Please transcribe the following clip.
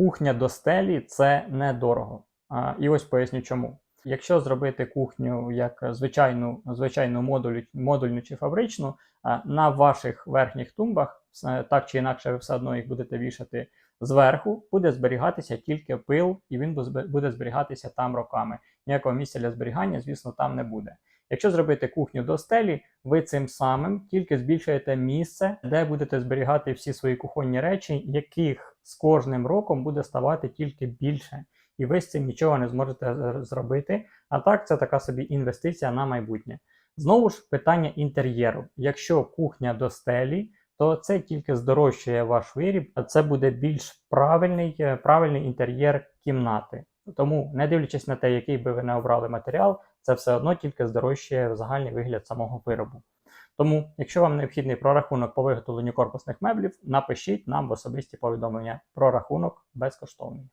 Кухня до стелі – це недорого. І ось поясню чому. Якщо зробити кухню як звичайну модульну чи фабричну, на ваших верхніх тумбах, так чи інакше ви все одно їх будете вішати зверху, буде зберігатися тільки пил, і він буде зберігатися там роками. Ніякого місця для зберігання, звісно, там не буде. Якщо зробити кухню до стелі, ви цим самим тільки збільшуєте місце, де будете зберігати всі свої кухонні речі, яких з кожним роком буде ставати тільки більше. І ви з цим нічого не зможете зробити. А так, це така собі інвестиція на майбутнє. Знову ж питання інтер'єру. Якщо кухня до стелі, то це тільки здорожчує ваш виріб, а це буде більш правильний інтер'єр кімнати. Тому, не дивлячись на те, який би ви не обрали матеріал, це все одно тільки здорожчує загальний вигляд самого виробу. Тому, якщо вам необхідний прорахунок по виготовленню корпусних меблів, напишіть нам в особисті повідомлення. Прорахунок безкоштовний.